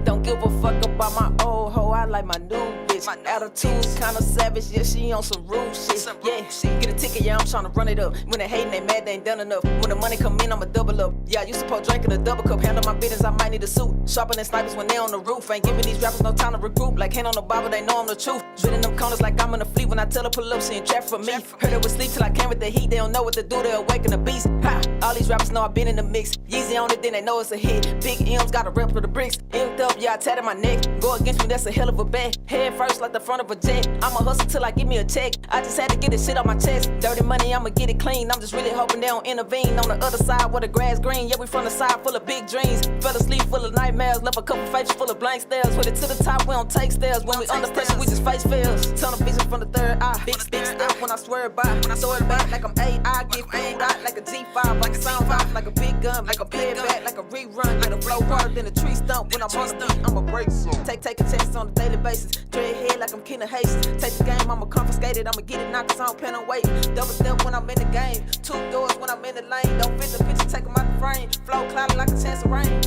Don't give a fuck about my old hoe, I like my new bitch. My attitude's kinda savage, yeah, she on some rude shit. Yeah, get a ticket, yeah, I'm tryna run it up. When they hatin', they mad, they ain't done enough. When the money come in, I'ma double up. Yeah, I used to pour drinking a double cup. Handle my business, I might need a suit. Sharper than snipers when they on the roof. Ain't giving these rappers no time to regroup. Like hand on the Bible, they know I'm the truth. Been in them corners like I'm in the fleet. When I tell her pull up, she ain't trap for me. Heard her with sleep till I came with the heat. They don't know what to do, they awaken the beast. Ha! All these rappers know I've been in the mix. Kyeezy on it, then they know it's a hit. Big M's got a rep for the bricks. Inked up, yeah, I tatted my neck. Go against me, that's a hell of a bet. Head first like the front of a jet. I'ma hustle till I get me a check. I just had to get this shit on my chest. Dirty money, I'ma get it clean. I'm just really hoping they don't intervene. On the other side where the grass green. Yeah, we from the side full of big dreams. Fell asleep full of nightmares. Left a couple faces full of blank stares. With it to the top, we don't take stairs. When we under pressure, we just face fails. Tunnel vision from the third eye. Big step when I swear by. When I throw it back like I'm AI. Get banged out like a G5. Like a sound vibe, like a big gun. Like a play back, like a rerun. Like a flow harder than a tree stump. When I'm on the beat, I'ma break some. Take a chance on a daily basis. Dread head like I'm Keenan Hastings. Take the game, I'ma confiscate it. I'ma get it knocked, cause I don't plan on waiting. Double step when I'm in the game. Two doors when I'm in the lane. Don't fit the picture, take them out the frame. Flow clouded like a chance of rain.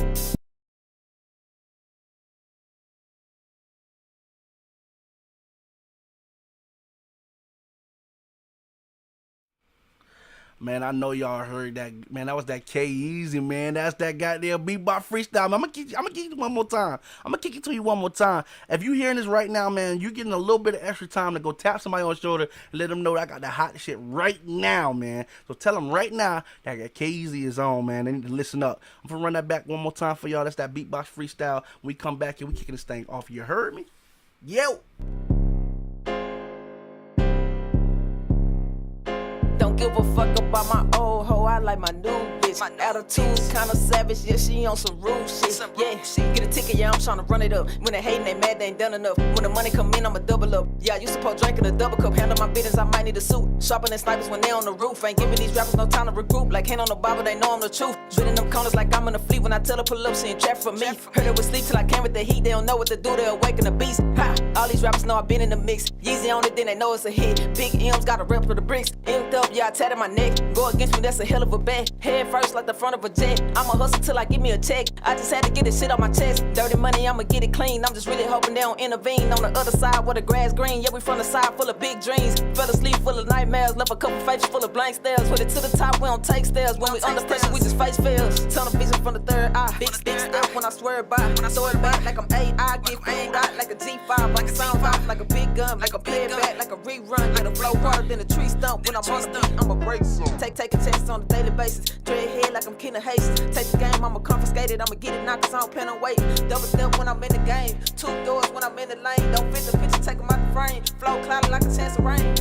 Man, I know y'all heard that. Man, that was that Kyeezy, man. That's that goddamn beatbox freestyle. I'm gonna kick you one more time. I'm gonna kick it to you one more time. If you hearing this right now, man, you getting a little bit of extra time to go tap somebody on the shoulder and let them know that I got the hot shit right now, man. So tell them right now that Kyeezy is on, man. They need to listen up. I'm gonna run that back one more time for y'all. That's that beatbox freestyle. When we come back here, we kicking this thing off. You heard me? Yo! Don't give a fuck about my old hoe, I like my new bitch. My attitude's kinda savage, yeah, she on some rude shit. Yeah, get a ticket, yeah, I'm tryna run it up. When they hatin', they mad, they ain't done enough. When the money come in, I'ma double up. Yeah, I used to pour drinking a double cup. Handle my business, I might need a suit. Sharper than snipers when they on the roof. Ain't giving these rappers no time to regroup. Like hand on the Bible, they know I'm the truth. Been in them corners like I'm in the fleet. When I tell her pull up, she ain't trap for me. Heard her with sleep till I came with the heat. They don't know what to do, they awaken the beast. Ha! All these rappers know I've been in the mix. Kyeezy on it, then they know it's a hit. Big M's got a rep for the bricks. Inked up, yeah, I tatted my neck. Go against me, that's a hell of a bet. Head first like the front of a jet. I'ma hustle till I get me a check. I just had to get this shit on my chest. Dirty money, I'ma get it clean. I'm just really hoping they don't intervene. On the other side where the grass green. Yeah, we from the side full of big dreams. Fell asleep full of nightmares. Left a couple faces full of blank stares. With it to the top, we don't take stairs. When we under pressure, we just face fails. Tunnel vision from the third eye. Big step when I swear by. When I throw it back like I'm AI. Get banged out like a G5. Like a sound vibe, like a big gun. Like a play back, like a rerun. Like a flow harder than a tree stump. When I'm on the beat, I'ma break some. Take a chance on a daily basis. Dread head like I'm Keenan Hastings. Take the game, I'ma confiscate it. I'ma get it knocked, cause I don't plan on waiting. Double step when I'm in the game. Two doors when I'm in the lane. Don't fit the picture, take them out the frame. Flow clouded like a chance of rain.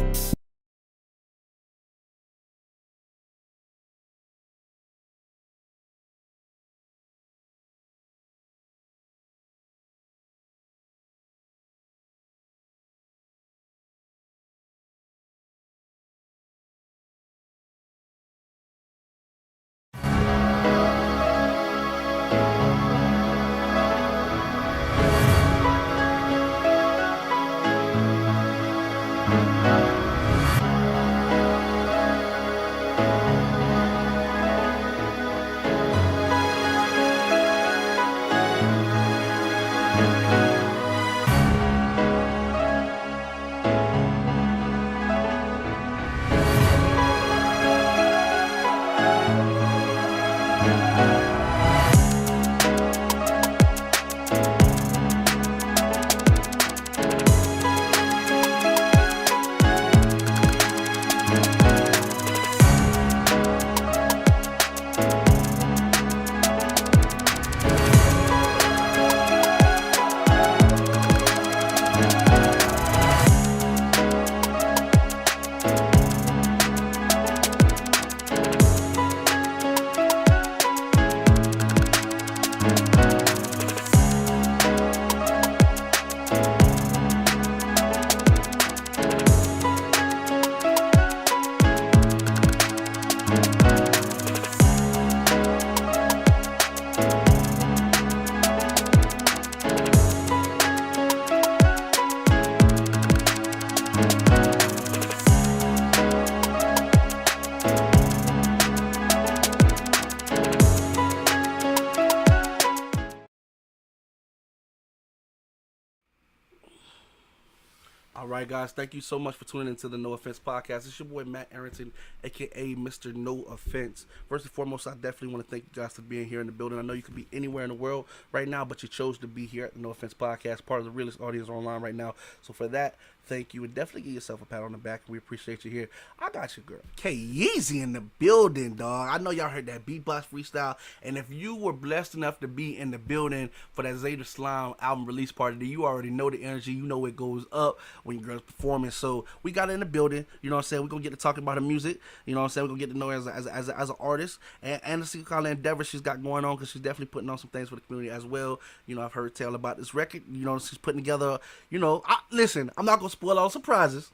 All right, guys. Thank you so much for tuning into the No Offense podcast. It's your boy Matt Arrington, aka Mr. No Offense. First and foremost, I definitely want to thank you guys for being here in the building. I know you could be anywhere in the world right now, but you chose to be here at the No Offense podcast, part of the realest audience online right now. So for that, thank you, and definitely give yourself a pat on the back. We appreciate you here. I got you, girl. Kyeezy in the building, dog. I know y'all heard that beatbox freestyle, and if you were blessed enough to be in the building for that Zeta Slime album release party, then you already know the energy. You know it goes up when your girl's performing. So we got her in the building. You know what I'm saying? We're going to get to talking about her music. You know what I'm saying? We're going to get to know her as an artist and to see what kind of endeavor she's got going on, because she's definitely putting on some things for the community as well. You know, I've heard tell about this record. You know, she's putting together, you know, listen, I'm not going to spoil all surprises.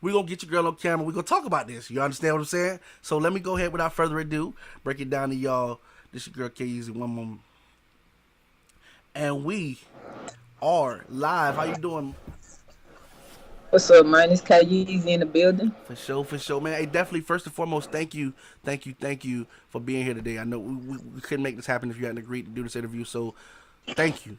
We're going to get your girl on camera. We're going to talk about this. You understand what I'm saying? So let me go ahead without further ado, break it down to y'all. This your girl Kyeezy, one moment. And we are live. How you doing? What's up, man? It's Kyeezy in the building. For sure, man. Hey, definitely, first and foremost, thank you for being here today. I know we couldn't make this happen if you hadn't agreed to do this interview, so thank you.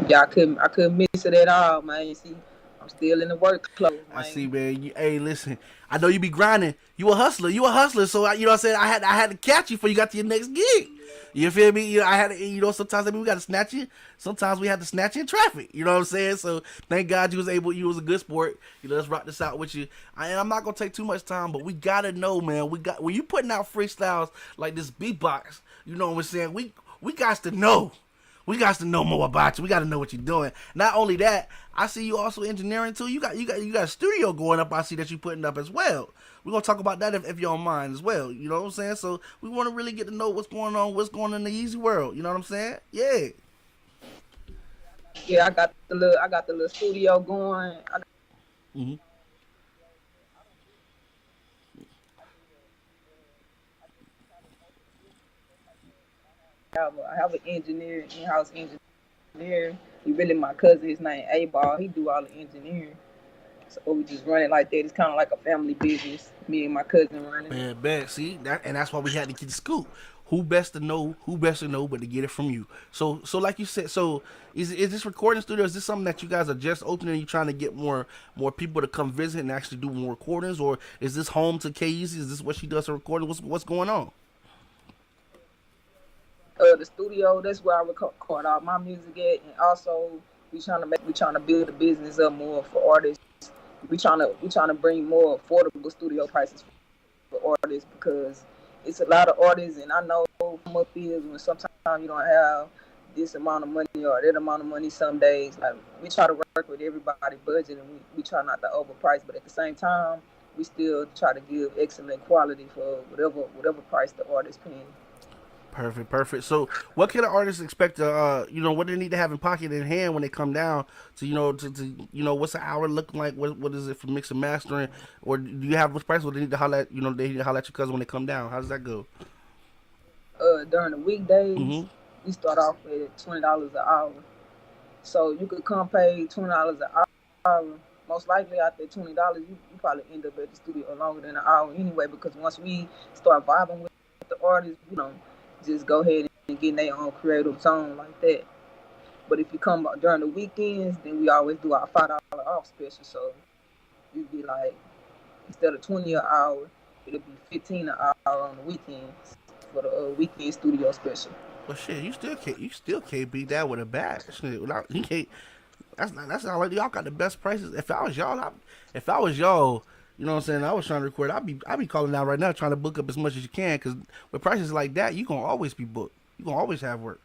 Yeah, I couldn't miss it at all, man. You see, I'm still in the work clothes, man. I see, man. Hey, listen, I know you be grinding. You a hustler. So you know what I'm saying. I had to catch you before you got to your next gig. You feel me? You know, I had to, you know, sometimes we got to snatch you. Sometimes we had to snatch you in traffic. You know what I'm saying? So thank God you was a good sport. You know, let's rock this out with you. And I'm not gonna take too much time, but we gotta know, man. When you putting out freestyles like this beatbox, you know what I'm saying? We got to know. We got to know more about you. We got to know what you're doing. Not only that, I see you also engineering too. You got a studio going up. I see that you putting up as well. We're gonna talk about that if you don't mind as well. You know what I'm saying? So we want to really get to know what's going on in the Yeezy world. You know what I'm saying? Yeah. Yeah, I got the little studio going. Mm-hmm. I have an engineer, in-house engineer. He really my cousin. His name A-Ball. He do all the engineering. So we just run it like that. It's kind of like a family business. Me and my cousin running. Man, bet. See that, and that's why we had to get the scoop. Who best to know? But to get it from you. So like you said, so is this recording studio? Is this something that you guys are just opening? And you trying to get more people to come visit and actually do more recordings, or is this home to Kyeezy? Is this what she does for recording? What's going on? The studio, that's where I record all my music at, and also we trying to build a business up more for artists. We trying to bring more affordable studio prices for artists, because it's a lot of artists, and I know come up is when sometimes you don't have this amount of money or that amount of money some days. Like, we try to work with everybody's budget, and we try not to overprice, but at the same time we still try to give excellent quality for whatever price the artist paying. Perfect. So, what can an artist expect to, what they need to have in pocket in hand when they come down to, what's the hour looking like? What is it for mix and mastering? Or do you have which price? Or they need to holler at, they need to holler at your cousin when they come down? How does that go? During the weekdays, mm-hmm. we start off at $20 an hour. So you could come pay $20 an hour. Most likely after $20, you probably end up at the studio longer than an hour anyway, because once we start vibing with the artists, just go ahead and get their own creative zone like that. But if you come during the weekends, then we always do our $5 off special. So you'd be like, instead of $20 an hour, it'll be $15 an hour on the weekends for the weekend studio special. Well, shit, you still can't beat that with a bag. Shit, you can't. That's all. Y'all got the best prices. If I was y'all, you know what I'm saying? I was trying to record. I'd be calling out right now, trying to book up as much as you can, because with prices like that, you gonna always be booked. You gonna always have work.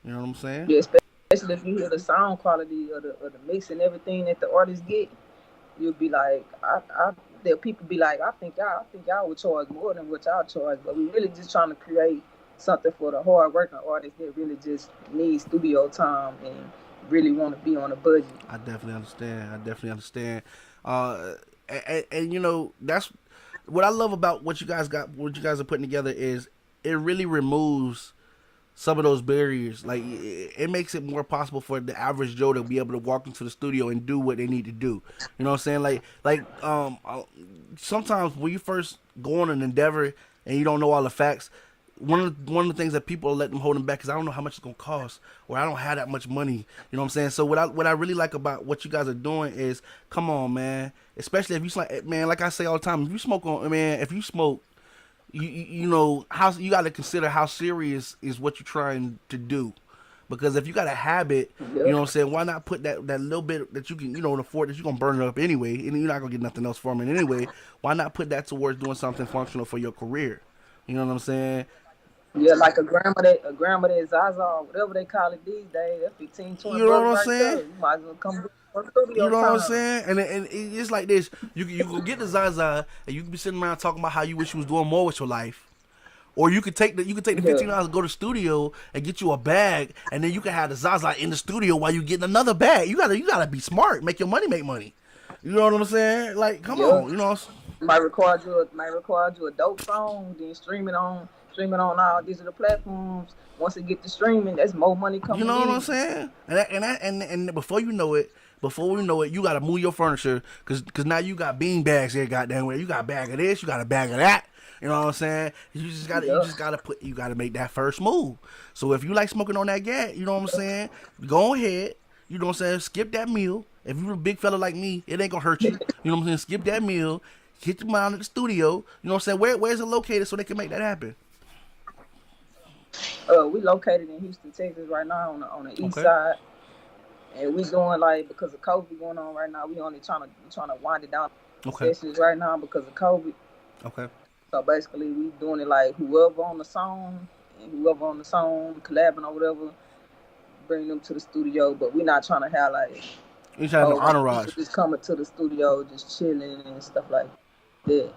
You know what I'm saying? Yeah, especially if you hear the sound quality of the mix and everything that the artists get, you'll be like, there people be like, I think y'all would charge more than what y'all charge, but we really just trying to create something for the hard working artists that really just need studio time and really want to be on a budget. I definitely understand. And that's what I love about what you guys are putting together, is it really removes some of those barriers. Like, it makes it more possible for the average Joe to be able to walk into the studio and do what they need to do. You know what I'm saying? Like sometimes when you first go on an endeavor and you don't know all the facts, one of the things that people let them hold them back is I don't know how much it's gonna cost, or I don't have that much money. You know what I'm saying? So what I really like about what you guys are doing is, come on, man. Especially if you like, man, like I say all the time, if you smoke if you smoke, you know how you got to consider how serious is what you're trying to do. Because if you got a habit, you know Yep. what I'm saying, why not put that little bit that you can, afford that you're going to burn it up anyway, and you're not going to get nothing else from it anyway. Why not put that towards doing something functional for your career? You know what I'm saying? Yeah, like a grandma that Zaza, whatever they call it these days, that 15, 20 You know what bucks I'm right saying? there. You might as well come for You studio know what I'm time. saying? And it's like this. You go get the Zaza, and you can be sitting around talking about how you wish you was doing more with your life. Or you could take the Yeah. $15 and go to the studio and get you a bag, and then you can have the Zaza in the studio while you getting another bag. You gotta be smart, make your money make money. You know what I'm saying? Like, come Yeah. on, Might record you a dope song, then stream it on all digital platforms. Once it get to streaming, that's more money you coming know what I'm in. saying? And before you know it, you gotta move your furniture, cause now you got bean bags here, goddamn way. You got a bag of this, you got a bag of that. You know what I'm saying? You Yeah. just gotta you gotta make that first move. So if you like smoking on that gat, you know what I'm saying? Go ahead. You know what I'm saying? Skip that meal. If you're a big fella like me, it ain't gonna hurt you. You know what I'm saying? Skip that meal. Hit your mind at the studio. You know what I'm saying? Where's it located so they can make that happen? We located in Houston, Texas right now on the east Okay. side. And we doing like because of COVID going on right now, we only trying to wind it down Okay. sessions right now because of COVID. Okay. So basically we doing it like whoever on the song, collabing or whatever, bring them to the studio. But we not trying to have like You trying to oh when entourage. people just coming to the studio just chilling and stuff like that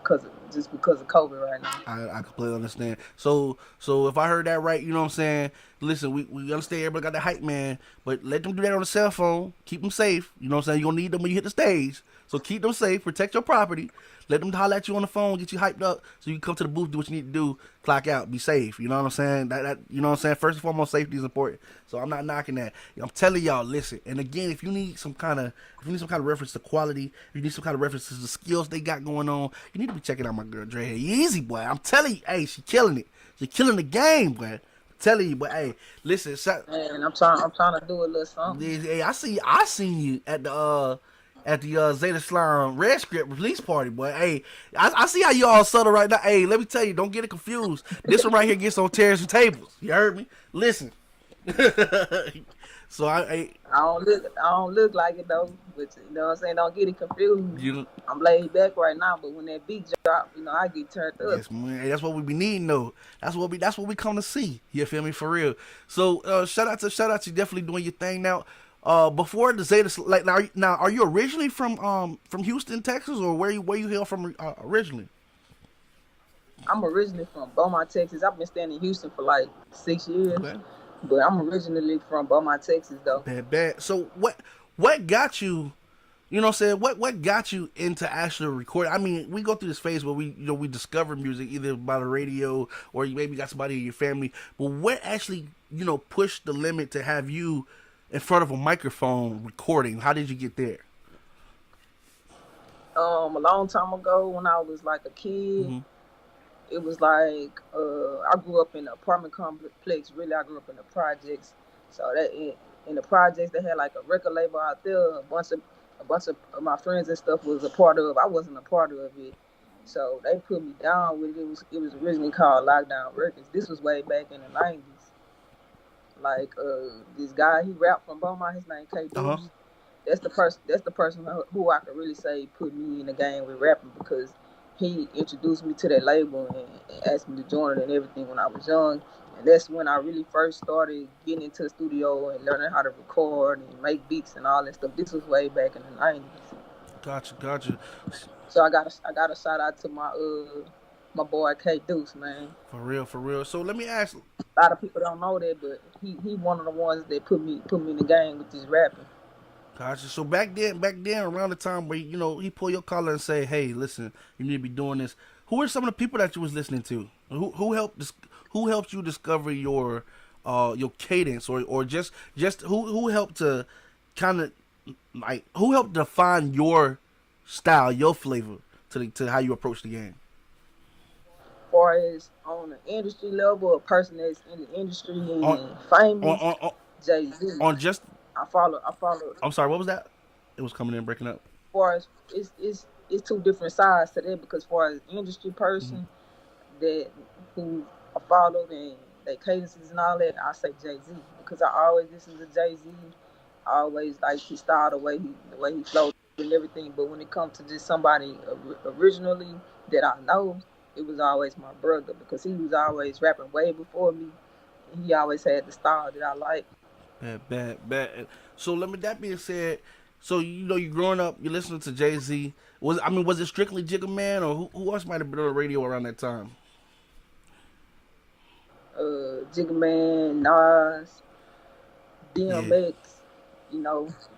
just because of COVID right now. I completely understand. So if I heard that right, you know what I'm saying? Listen, we understand everybody got the hype man, but let them do that on the cell phone. Keep them safe. You know what I'm saying? You're gonna need them when you hit the stage. So keep them safe, protect your property. Let them holler at you on the phone, get you hyped up so you can come to the booth, do what you need to do, clock out, be safe. You know what I'm saying? That you know what I'm saying? First and foremost, safety is important. So I'm not knocking that. I'm telling y'all, listen. And again, if you need some kind of reference to quality, if you need some kind of reference to the skills they got going on, you need to be checking out my girl Dre. Easy boy. I'm telling you, hey, she killing it. She killing the game, boy. I'm telling you, but hey, listen, And I'm trying to do a little something. hey, I seen you at the Zeta Slime Red Script release party, boy. Hey, I see how you all subtle right now. Hey, let me tell you, don't get it confused. This one right here gets on chairs and tables. You heard me? Listen. So I don't look like it though, but you know what I'm saying. Don't get it confused. you I'm laid back right now, but when that beat drop, I get turned up. yes, man. Hey, that's what we be needing though. That's what we come to see. You feel me? For real. So shout out to you definitely doing your thing now. Before the Zeta, like now, are you originally from Houston, Texas, or where you hail from originally? I'm originally from Beaumont, Texas. I've been staying in Houston for like 6 years, Okay. but I'm originally from Beaumont, Texas though. Bad, bad. So what got you? You know what I'm saying? What got you into actually recording? I mean, we go through this phase where we discover music either by the radio or you maybe got somebody in your family. But what actually pushed the limit to have you in front of a microphone recording? How did you get there? A long time ago when I was like a kid, Hmm. it was like I grew up in an apartment complex. Really, I grew up in the projects. So that in the projects, they had like a record label out there. A bunch of my friends and stuff was a part of. I wasn't a part of it, so they put me down with it. It was originally called Lockdown Records. This was way back in the '90s. Like this guy, he rapped from Beaumont. His name K Uh huh. Deuce. That's the person who I could really say put me in the game with rapping because he introduced me to that label and asked me to join it and everything when I was young. And that's when I really first started getting into the studio and learning how to record and make beats and all that stuff. This was way back in the '90s. Gotcha, gotcha. So I got a shout out to my boy K Deuce, man. For real, for real. So let me ask. A lot of people don't know that, but he one of the ones that put me in the game with this rapping. Gotcha. So back then, around the time where he pull your collar and say, "Hey, listen, you need to be doing this." Who are some of the people that you was listening to? Who helped you discover your cadence or just who helped to kind of like who helped define your style, your flavor to how you approach the game? far as on the industry level, a person that's in the industry On and on famous, on on, Jay Z. on just. I follow. I'm sorry. What was that? It was coming in breaking up. Far as it's two different sides to that because far as industry Mm-hmm. person that who I followed and they cadences and all that, I say Jay Z because I always listen to Jay Z. I always like his style, the way he flowed and everything. But when it comes to just somebody originally that I know, it was always my brother because he was always rapping way before me. And he always had the style that I like. Bad. So let me. That being said, so you growing up, you listening to Jay Z. Was it strictly Jigga Man or who else might have been on the radio around that time? Jigga Man, Nas, Yeah. DMX,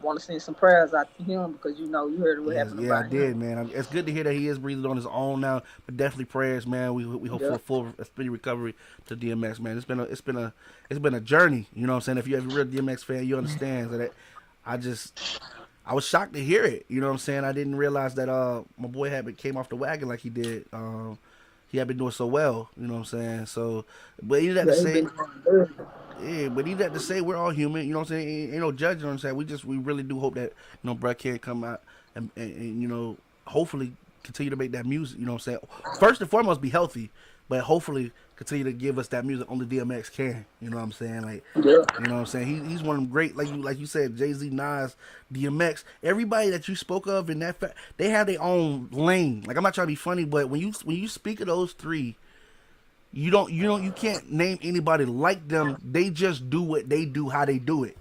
want to send some prayers out to him because you heard what Yes, happened yeah, I about him. did, man. It's good to hear that he is breathing on his own now, but definitely prayers, man. We hope for Yeah, a full, a speedy recovery to DMX, man. It's been a journey. You know what I'm saying? If you're a real DMX fan, you understand that. I just I was shocked to hear it. You know what I'm saying? I didn't realize that my boy came off the wagon like he did. He had been doing so well. You know what I'm saying? So, but he had to yeah, he say, been doing good. yeah, but he had to say we're all human. You know what I'm saying? Ain't no judging. You know what I'm saying? We really do hope that Brad can come out and hopefully continue to make that music. You know what I'm saying? First and foremost, be healthy, but hopefully continue to give us that music only DMX can. You know what I'm saying? Like, Yeah, you know what I'm saying? He's one of them great, like you said, Jay Z, Nas, DMX. Everybody that you spoke of in that, they have their own lane. Like I'm not trying to be funny, but when you speak of those three, you can't name anybody like them. They just do what they do, how they do it.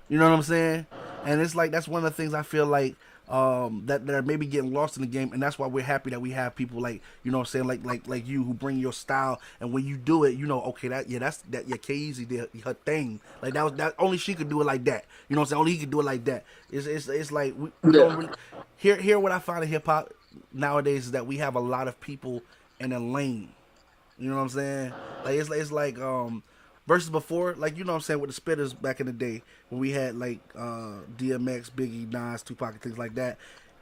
You know what I'm saying? And it's like that's one of the things I feel like that are maybe getting lost in the game, and that's why we're happy that we have people like what I'm saying, like you who bring your style, and when you do it, okay, that's Kyeezy did her thing. Like that only she could do it like that. You know what I'm saying? Only he could do it like that. It's like we don't yeah, really here what I find in hip hop nowadays is that we have a lot of people in a lane. You know what I'm saying? Like it's like versus before, like you know what I'm saying, with the spitters back in the day when we had like DMX, Biggie, Nas, Tupac, and things like that.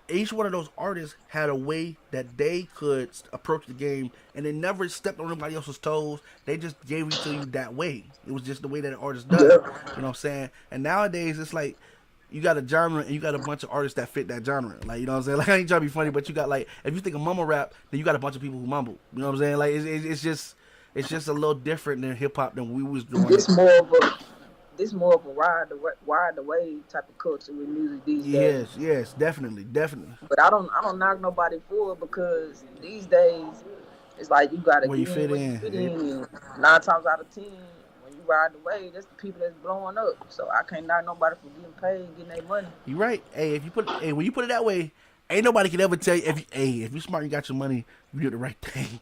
Each one of those artists had a way that they could approach the game, and they never stepped on anybody else's toes. They just gave it to you that way. It was just the way that an artist does it. yeah. You know what I'm saying? And nowadays, it's like you got a genre and you got a bunch of artists that fit that genre. Like you know what I'm saying? Like I ain't trying to be funny, but you got like if you think of mumble rap, then you got a bunch of people who mumble. You know what I'm saying? Like it's just a little different than hip hop than we was doing it. This more of a this more of a ride the wave type of culture with music these days. Yes, definitely. But I don't knock nobody for it because these days it's like you gotta Where you get in fit where you in. fit in, and 9 times out of 10, when you ride the wave, that's the people that's blowing up. So I can't knock nobody for getting paid, getting their money. You right. Hey, when you put it that way, ain't nobody can ever tell you if you smart, you got your money, you did the right thing.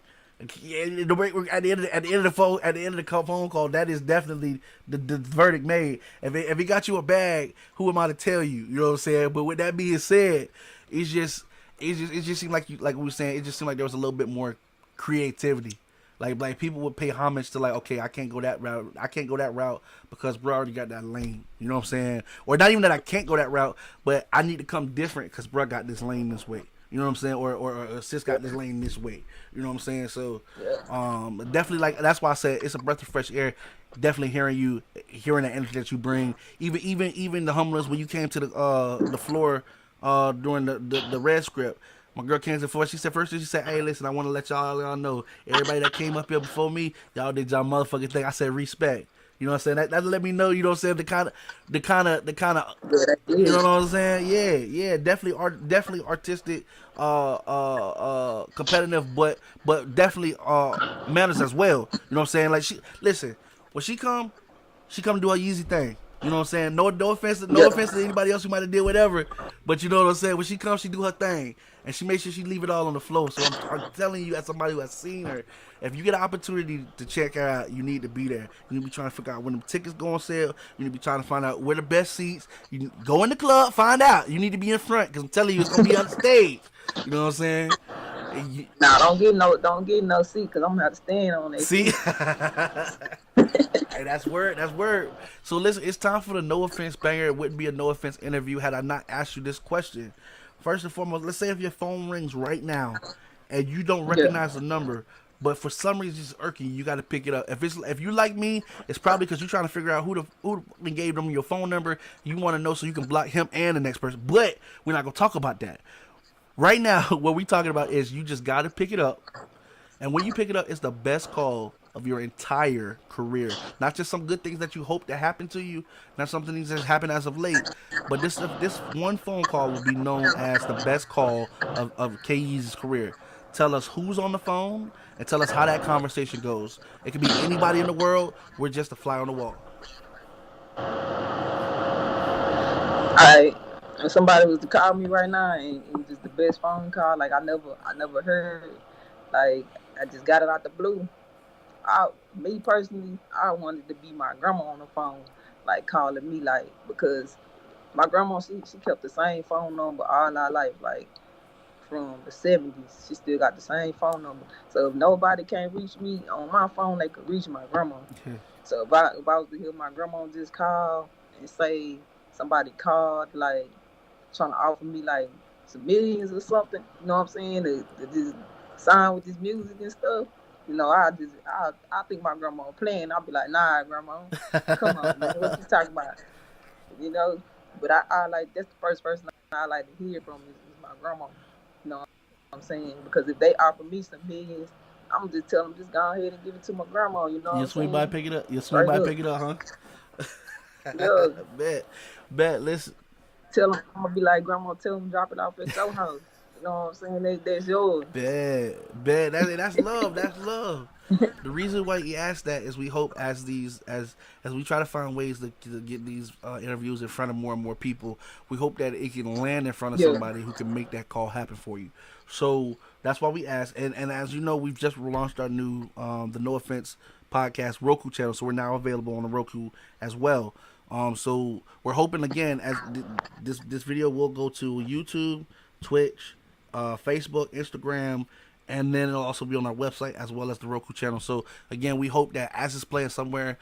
Yeah, at the end of the phone call, that is definitely the verdict made. If he got you a bag, who am I to tell you? You know what I'm saying? But with that being said, it's just it just seemed like we were saying. It just seemed like there was a little bit more creativity. Like people would pay homage to like, okay, I can't go that route. I can't go that route because bro already got that lane. You know what I'm saying? Or not even that I can't go that route, but I need to come different because bro got this lane this way. You know what I'm saying? Or sis got this lane this way. You know what I'm saying? So definitely like that's why I said it's a breath of fresh air. Definitely hearing the energy that you bring. Even the humbleness when you came to the floor during the red script. My girl came to the floor. She said, "Hey, listen, I want to let y'all know everybody that came up here before me, y'all did y'all motherfucking thing." I said, "Respect." You know what I'm saying? That let me know. You know what I'm saying? The kind of Yeah, that you know is. what I'm saying? Yeah, definitely definitely artistic, competitive, but definitely manners as well. You know what I'm saying? Like listen, when she come do her Yeezy thing. You know what I'm saying? No Yeah. offense to anybody else who might have did whatever, but you know what I'm saying. When she comes, she do her thing, and she makes sure she leave it all on the floor. So I'm telling you, as somebody who has seen her, if you get an opportunity to check her out, you need to be there. You need to be trying to figure out when the tickets go on sale. You need to be trying to find out where the best seats. You go in the club, find out. You need to be in front because I'm telling you, it's gonna be on the stage. You know what I'm saying? And Now don't get no seat because I'm gonna have to stand on that see. seat. Hey, that's word. That's word. So listen, it's time for the no offense banger. It wouldn't be a no offense interview had I not asked you this question. First and foremost, let's say if your phone rings right now and you don't Yeah. recognize the number, but for some reason it's irking you. You got to pick it up. If you like me, it's probably because you're trying to figure out who gave them your phone number. You want to know so you can block him and the next person. But we're not gonna talk about that right now. What we talking about is you just got to pick it up, and when you pick it up, it's the best call of your entire career. Not just some good things that you hope to happen to you, not some things that happened as of late, but this one phone call will be known as the best call of Kyeezy's career. Tell us who's on the phone and tell us how that conversation goes. It could be anybody in the world. We're just a fly on the wall. I if somebody was to call me right now and it was just the best phone call, like I never heard, like I just got it out the blue. Me personally, I wanted to be my grandma on the phone, like calling me, like because my grandma she kept the same phone number all our life, like from the 70s. She still got the same phone number. So if nobody can reach me on my phone, they could reach my grandma. So if I was to hear my grandma just call and say somebody called, like trying to offer me like some millions or something, you know what I'm saying? To just sign with this music and stuff. I think my grandma playing. I'll be like, nah, grandma, come on, man, what you talking about? You know. But I like that's the first person I like to hear from is my grandma. You know what I'm saying? Because if they offer me some millions, I'm just tell them just go ahead and give it to my grandma. You know what You I'm swing by, saying? pick it up. You swing Straight by, up. pick it up, Yeah. huh? Bet. Listen, Tell them I'm gonna be like grandma. Tell them drop it off at your house. You know what I'm saying? That's yours. bet. That's love. That's love. The reason why he asked that is we hope as we try to find ways to get these interviews in front of more and more people, we hope that it can land in front of Yeah. somebody who can make that call happen for you. So that's why we asked. And as you know, we've just launched our new the No Offense podcast Roku channel, so we're now available on the Roku as well. So we're hoping again this video will go to YouTube, Twitch, Facebook, Instagram, and then it'll also be on our website as well as the Roku channel. So again, we hope that as it's playing somewhere,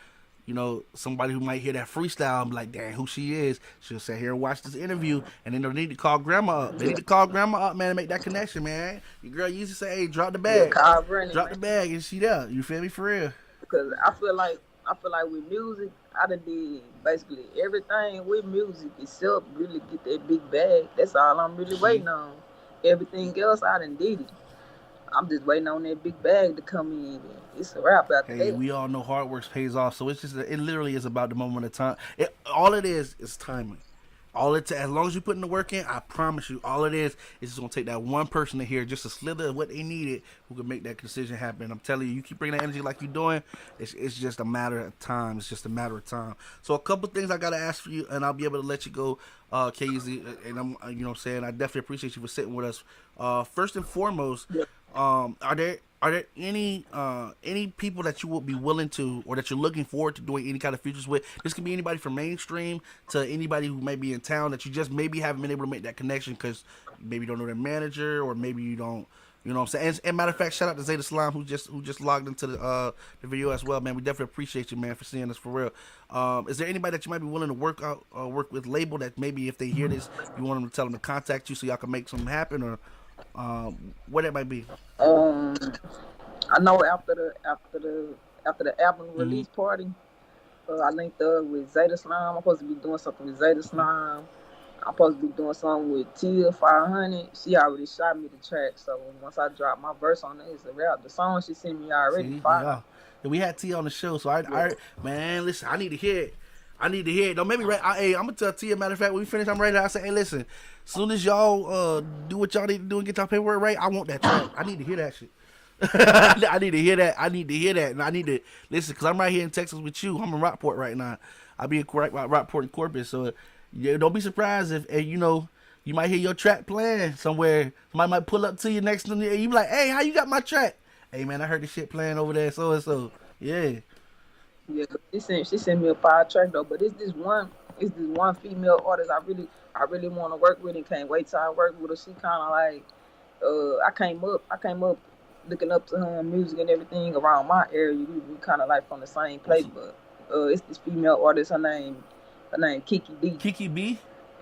somebody who might hear that freestyle and be like, "Damn, who she is?" She'll sit here and watch this interview, and then they'll need to call grandma up. They need to call grandma up, man, and make that connection, man. Your girl used to say, "Hey, drop the Yeah, bag, Kyle Brennan, drop man. the bag," and she there. You feel me, for real? Because I feel like with music, I done did basically everything with music except really get that big bag. That's all I'm really See, waiting on. Everything else I done did it. I'm just waiting on that big bag to come in. And it's a wrap after hey, that. we all know hard work pays off. So it's just it literally is about the moment of time. All it is timing. As long as you put in the work in, I promise you, all it is just gonna take that one person to hear just a slither of what they needed, who can make that decision happen. I'm telling you, you keep bringing that energy like you're doing, it's just a matter of time. It's just a matter of time. So a couple things I gotta ask for you, and I'll be able to let you go, KZ. And I'm, you know, what I'm saying, I definitely appreciate you for sitting with us. First and foremost, Yeah. are there any people that you would be willing to, or that you're looking forward to doing any kind of features with? This can be anybody from mainstream to anybody who may be in town that you just maybe haven't been able to make that connection because maybe you don't know their manager, or maybe you don't. You know what I'm saying? And matter of fact, shout out to Zeta Slime who just logged into the video as well, man. We definitely appreciate you, man, for seeing us for real. Is there anybody that you might be willing to work with label that maybe if they hear this, you want them to tell them to contact you so y'all can make something happen, or what it might be? Um, I know after the album Mm-hmm. release party, I linked up with Zeta Slime. I'm supposed to be doing something with Zeta Slime. I'm supposed to be doing something with Tia 500. She already shot me the track, so once I drop my verse on it, it's a rap. The song she sent me already See, fire. yeah. And we had T on the show, so Yeah, man, listen, I need to hear it. I need to hear it. Don't make me right. Hey, I'm gonna tell T. Matter of fact, when we finish, I'm ready. I say, hey, listen, soon as y'all do what y'all need to do and get y'all paperwork right, I want that track. I need to hear that shit. I need to hear that. I need to hear that, and I need to listen because I'm right here in Texas with you. I'm in Rockport right now. I'll be in Rockport and Corpus, so yeah, don't be surprised if you might hear your track playing somewhere. Somebody might pull up to you next to you, and you be like, "Hey, how you got my track?" Hey man, I heard this shit playing over there, so and so. Yeah. yeah. But she sent me a fire track though. But it's this one female artist I really want to work with and can't wait till I work with her. She kind of like I came up looking up to her music and everything around my area. We kind of like from the same place, but it's this female artist. Her name Kiki D, Kiki B.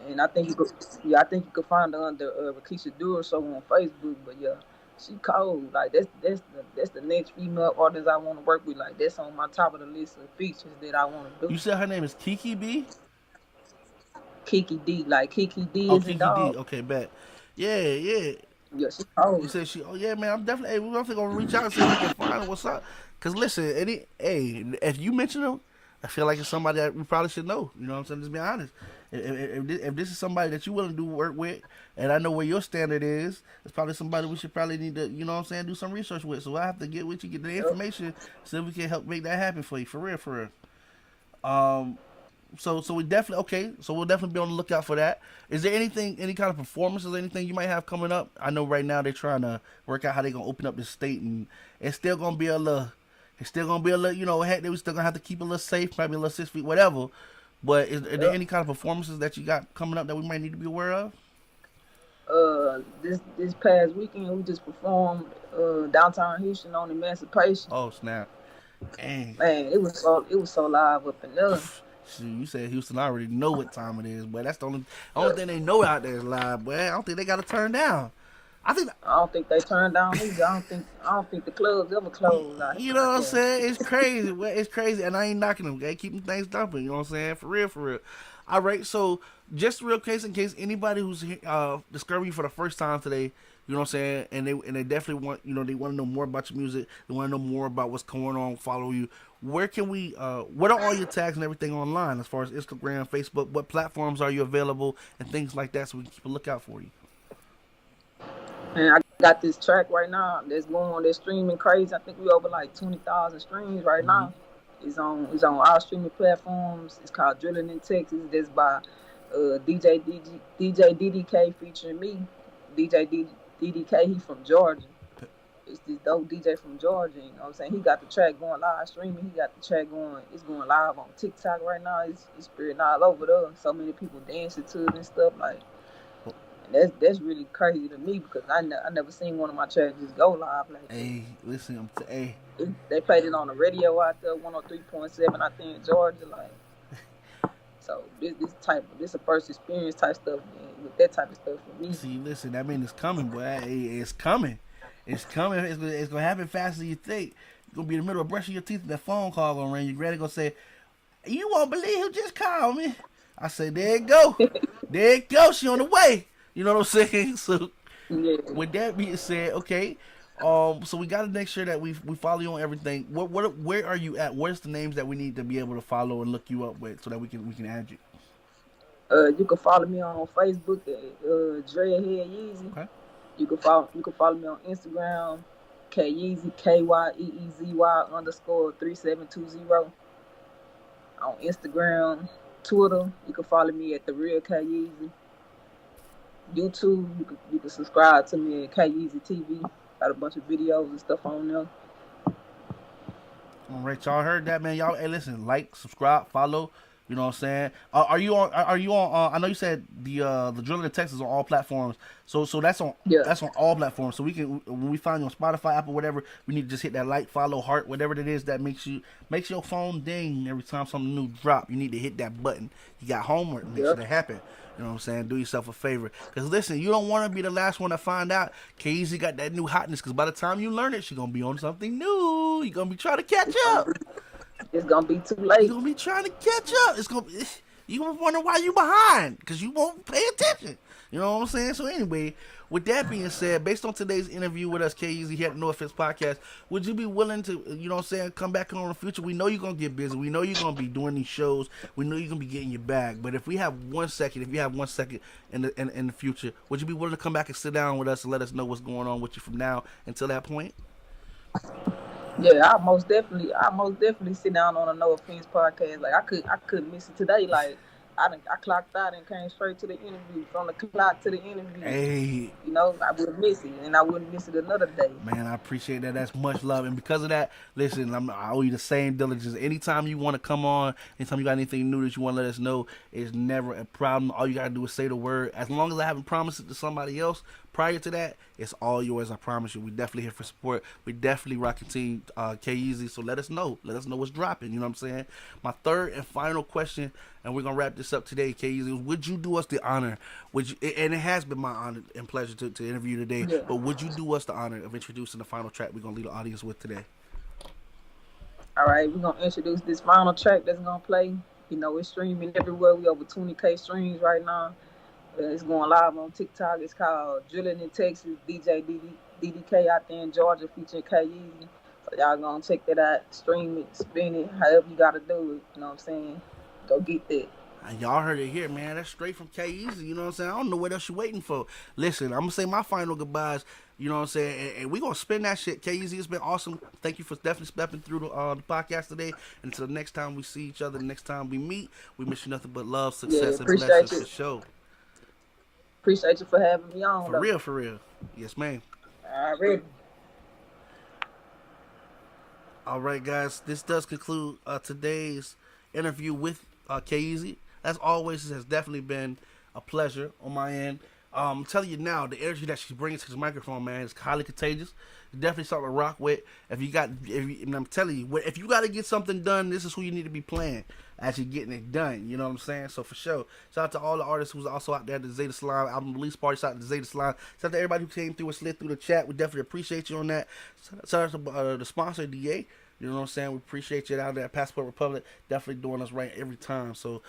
and I think you could find her under Rakisha Dura show on Facebook. But yeah, She cold. Like that's the next female artist I want to work with. Like that's on my top of the list of features that I want to do. You said her name is Kiki B? Kiki D, like Kiki D Oh, is a Kiki D. dog. Okay, bet. Yeah, yeah. Yeah, she You cold. said she. Oh yeah, man. I'm definitely. Hey, we're definitely gonna reach out and see if we can find her. What's up? Cause listen, if you mention them, I feel like it's somebody that we probably should know. You know what I'm saying? Just be honest. If this is somebody that you willing to do work with, and I know where your standard is, it's probably somebody we should probably need to, you know what I'm saying, do some research with. So I have to get with you, get the Yep. information, so we can help make that happen for you, for real, for real. Um, so we definitely okay. So we'll definitely be on the lookout for that. Is there anything, any kind of performances, anything you might have coming up? I know right now they're trying to work out how they're gonna open up the state, and it's still gonna be a little, it's still gonna be a little, you know, they still gonna have to keep a little safe, probably a little 6 feet, whatever. But are there Yep. any kind of performances that you got coming up that we might need to be aware of? This past weekend we just performed downtown Houston on Emancipation. Oh snap! Dang. Man, it was so live up in there. Shoot, you said Houston. I already know what time it is, but that's the only thing they know out there is live. Boy, I don't think they got to turn down. I think I don't think they turned down either. I don't think the clubs ever closed you know out what I'm there. saying. It's crazy. It's crazy, and I ain't knocking them. They keeping things dumping. You know what I'm saying? For real, for real. All right. So just real case in case anybody who's discovering you for the first time today. You know what I'm saying? And they definitely want, you know, they want to know more about your music. They want to know more about what's going on. Follow you. Where can we? What are all your tags and everything online as far as Instagram, Facebook? What platforms are you available and things like that, so we can keep a lookout for you. And I got this track right now that's streaming crazy. I think we over like 20,000 streams right Mm-hmm. now. It's on all streaming platforms. It's called Drilling in Texas. That's by DJ DDK featuring me. DJ DDK, he from Georgia. It's this dope DJ from Georgia. You know what I'm saying? He got the track going live streaming. He got the track going. It's going live on TikTok right now. It's spreading all over there. So many people dancing to it and stuff like. That's really crazy to me because I never seen one of my tracks just go live like that. Hey, listen, hey, They played it on the radio out there, 103.7, I think, Georgia. Like, so this a first experience type stuff, man. With that type of stuff for me. see, listen, that mean it's coming, boy. Hey, it's coming. It's coming. It's gonna happen faster than you think. You're gonna be in the middle of brushing your teeth and that phone call gonna ring. Your granny gonna say, "You won't believe who just called me." I say, "There it go. There it go. She on the way." You know what I'm saying? So Yeah. with that being said, okay. So we gotta make sure that we follow you on everything. Where are you at? What's the names that we need to be able to follow and look you up with so that we can add you? You can follow me on Facebook at Dreadhead Yeezy. Okay. You can follow me on Instagram, Kyeezy KYEEZY_3720 on Instagram, Twitter. You can follow me at the real Kyeezy. YouTube, you can subscribe to me at Kyeezy TV. Got a bunch of videos and stuff on there. All right, y'all heard that, man. Y'all, hey, listen, like, subscribe, follow. You know what I'm saying? Are you on? Are you on? I know you said the drilling in Texas on all platforms. So Yeah. that's on all platforms. So we can, when we find you on Spotify, Apple, whatever, we need to just hit that like, follow, heart, whatever it is that makes your phone ding every time something new drop. You need to hit that button. You got homework. Make sure Yeah. that happen. You know what I'm saying? Do yourself a favor. Because listen, you don't want to be the last one to find out Kyeezy got that new hotness. Because by the time you learn it, she's going to be on something new. You're going to be trying to catch up. It's gonna be too You're late. going to be trying to catch up. You going to wonder why you behind. Because you won't pay attention. You know what I'm saying? So anyway, with that being said, based on today's interview with us, Kyeezy here at the No Offense Podcast, would you be willing to, you know what I'm saying, come back on in the future? We know you're going to get busy. We know you're going to be doing these shows. We know you're going to be getting your bag. But if you have 1 second in the future, would you be willing to come back and sit down with us and let us know what's going on with you from now until that point? Yeah, I most definitely sit down on a No Offense podcast. Like I couldn't miss it today. Like I clocked out and came straight to the interview. From the clock to the interview. Hey, You know, I wouldn't miss it, and I wouldn't miss it another day. man, I appreciate that. That's much love. And because of that, listen, I owe you the same diligence. Anytime you want to come on, anytime you got anything new that you want to let us know, it's never a problem. All you got to do is say the word. As long as I haven't promised it to somebody else, prior to that, it's all yours. I promise you. We definitely here for support. We definitely rocking team Kyeezy. So let us know. Let us know what's dropping. You know what I'm saying? My third and final question, and we're gonna wrap this up today, Kyeezy. Would you do us the honor? Would you? And it has been my honor and pleasure to interview you today. Yeah. But would you do us the honor of introducing the final track we're gonna leave the audience with today? All right, we're gonna introduce this final track that's gonna play. You know, it's streaming everywhere. We over 20K streams right now. It's going live on TikTok. It's called Drilling in Texas. DJ DDK out there in Georgia featuring Kyeezy. So y'all gonna check that out. Stream it, spin it, however you gotta do it. You know what I'm saying? Go get that. And y'all heard it here, man. That's straight from Kyeezy. You know what I'm saying? I don't know what else you're waiting for. Listen, I'm going to say my final goodbyes. You know what I'm saying? And we're going to spin that shit. Kyeezy, it's been awesome. Thank you for definitely stepping through the podcast today. And until the next time we see each other, the next time we meet, we wish you nothing but love, success, and blessings for sure. Appreciate you for having me on. For real, for real. Yes, ma'am. Alright. All right, guys. This does conclude today's interview with Kyeezy. As always, it has definitely been a pleasure on my end. I'm telling you now, the energy that she's bringing to this microphone, man, is highly contagious. It's definitely something to rock with. And I'm telling you, if you got to get something done, this is who you need to be playing as you're getting it done. You know what I'm saying? So for sure, shout out to all the artists who's also out there at the Zeta Slime album release party. Shout out to Zeta Slime. Shout out to everybody who came through and slid through the chat. We definitely appreciate you on that. Shout out to the sponsor, DA. You know what I'm saying? We appreciate you out there at Passport Republic. Definitely doing us right every time. So,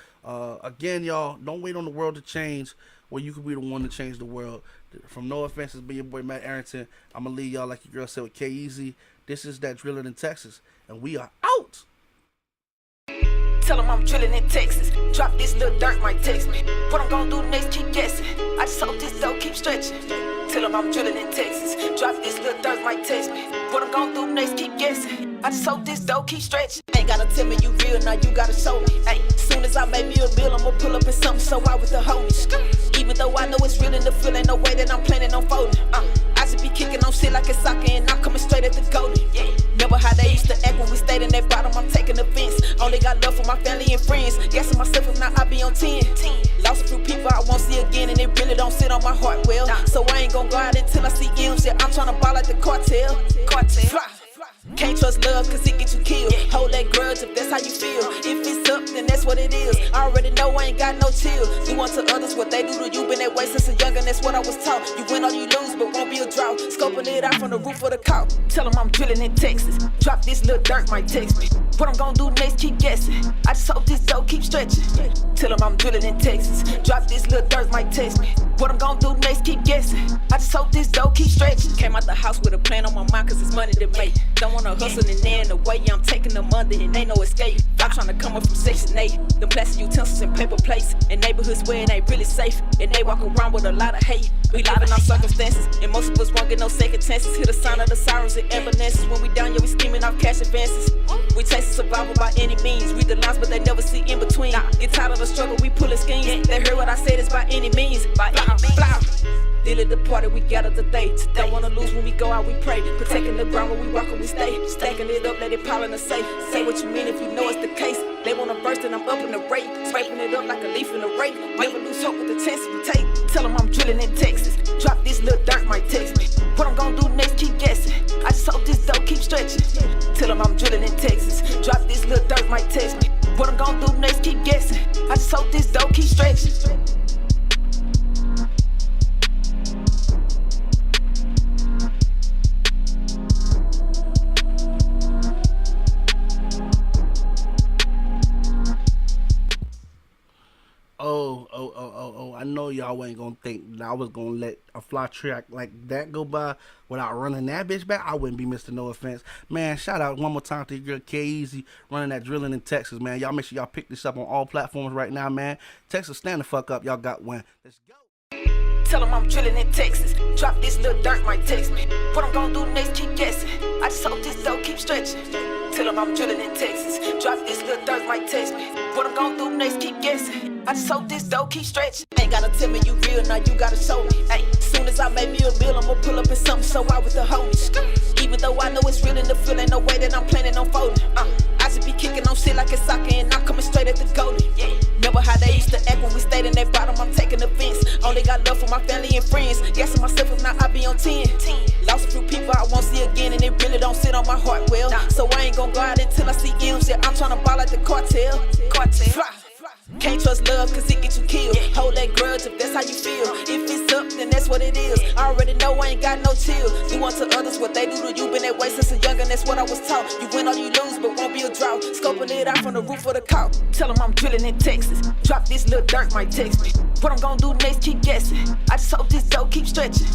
again, y'all, don't wait on the world to change where you could be the one to change the world. From No Offense, it's been your boy, Matt Arrington. I'm going to leave y'all, like your girl said, with Kyeezy. This is that Drilling in Texas, and we are out. Tell them I'm drilling in Texas. Drop this little dirt, might text me. What I'm gonna do next, keep guessing. I just hope this dough keep stretching. Tell them I'm drilling in Texas. Drop this little dirt, might text me. What I'm gonna do next, keep guessing. I just hope this dough keep stretching. Ain't gotta tell me you real, now you gotta show me. Ay, soon as I make me a bill, I'ma pull up in something so out with the homies. Even though I know it's real in the feel, ain't no way that I'm planning on folding. I just be kicking on shit like it's soccer and I'm coming straight at the goalie. Yeah. Remember how they used to act when we stayed in that bottom, I'm taking offense. Only got love for my family and friends. Guessing myself if not, I be on 10. Lost a few people I won't see again, and it really don't sit on my heart well. So I ain't gon' go out until I see M's. Yeah, I'm tryna ball like the cartel. Fly. Can't trust love cause it get you killed. Hold that grudge if that's how you feel. If it's up, then that's what it is. I already know I ain't got no chill. Do unto others what they do to you. Been that way since a young, and that's what I was taught. You win or you lose, but won't be a drought. Scoping it out from the roof of the car. Tell them I'm drilling in Texas. Drop this little dirt, might text me. What I'm gonna do next, keep guessing. I just hope this dough keep stretching. Tell them I'm drilling in Texas. Drop this little dirt, might text me. What I'm gonna do next, keep guessing. I just hope this dough keep stretching. Came out the house with a plan on my mind cause it's money to make. Don't wanna hustle and there in the way, I'm taking them under and ain't no escape. I'm trying to come up from Section 8. The plastic utensils and paper plates. In neighborhoods where it ain't really safe. And they walk around with a lot of hate. We live in our circumstances, and most of us won't get no second chances. Hear the sound of the sirens and ambulances. When we down, yeah, we scheming off cash advances. We chasing survival by any means. Read the lines, but they never see in between. Get tired of the struggle, we pulling schemes. They heard what I said, it's by any means. By any means. Deal at the party, we gather today. Don't wanna lose when we go out, we pray. Protecting the ground when we rock and we stay. Stacking it up, let it pile in the safe. Say what you mean if you know it's the case. They wanna burst and I'm up in the rate. Scraping it up like a leaf in the rain. Never lose hope with the chances we take. Tell them I'm drilling in Texas. Drop this little dirt, might text me. What I'm gonna do next, keep guessing. I just hope this dough keep stretching. Tell them I'm drilling in Texas. Drop this little dirt, might text me. What I'm gonna do next, keep guessing. I just hope this dough keep stretching. Oh, I know y'all ain't gonna think that I was gonna let a fly track like that go by without running that bitch back. I wouldn't be Mr. No Offense. Man, shout out one more time to your girl Kyeezy running that Drilling in Texas, man. Y'all make sure y'all pick this up on all platforms right now, man. Texas, stand the fuck up. Y'all got one. Let's go. Tell them I'm drilling in Texas. Drop this little dirt, might text me. What I'm gonna do next, keep guessing. I just hope this dough keep stretching. Tell them I'm drilling in Texas. Drop this little dirt, might text me. What I'm gonna do next, keep guessing. I just hope this dough keep stretching. Ain't gotta tell me you real, now you gotta show me. Ay, soon as I make me a bill, I'ma pull up in something so out with the homies. Even though I know it's real in the feel, ain't no way that I'm planning on folding. I just be kicking on shit like it's soccer and I'm coming straight at the goalie. Remember how they used to act when we stayed in that bottom, I'm taking offense. Only got love for my family and friends. Guessing myself if not, I be on 10. Lost a few people I won't see again, and it really don't sit on my heart well. So I ain't gon' go out until I see M's. Yeah, I'm tryna ball like the cartel. Fly. Can't trust love cause it get you killed. Hold that grudge if that's how you feel. If it's up, then that's what it is. I already know I ain't got no chill. Do unto others what they do to you. Been that way since a youngin', that's what I was taught. You win or you lose, but won't be a drought. Scoping it out from the roof of the car. Tell them I'm drilling in Texas. Drop this little dirt, might text me. What I'm gonna do next, keep guessing. I just hope this dough keep stretching.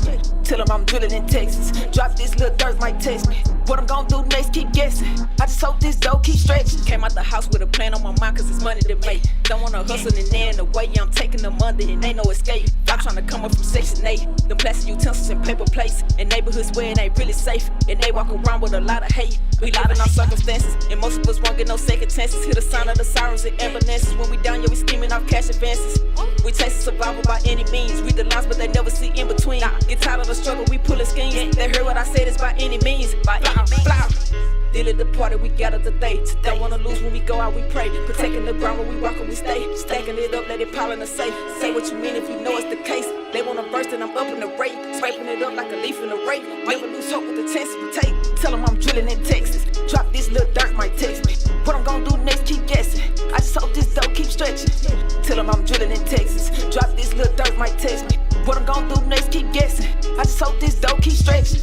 Tell them I'm drilling in Texas. Drop this little dirt, might text me. What I'm gonna do next, keep guessing. I just hope this dough keep stretching. Came out the house with a plan on my mind cause it's money to make. Don't wanna hustle and there in the way, yeah, I'm taking them under and ain't no escape. I'm tryna come up from Section 8. Them plastic utensils and paper plates. In neighborhoods where it ain't really safe. And they walk around with a lot of hate. We live in our circumstances, and most of us won't get no second chances. Hear the sound of the sirens and ambulances. When we down, yeah, we scheming off cash advances. We chasing survival by any means. Read the lines, but they never see in between. Get tired of the struggle, we pulling schemes. They heard what I said, it's by any means. Fly. Deal at the party, we gather today. Don't wanna lose when we go out, we pray. Protecting the ground when we walk and we stay. Stacking it up, let it pile in the safe. Say what you mean if you know it's the case. They wanna burst and I'm up in the rate. Scraping it up like a leaf in a rake. Never lose hope with the chances we take. Tell them I'm drilling in Texas. Drop this little dirt, might text me. What I'm gonna do next, keep guessing. I just hope this dough keep stretching. Tell them I'm drilling in Texas. Drop this little dirt, might text me. What I'm gonna do next, keep guessing. I just hope this dough keep stretching.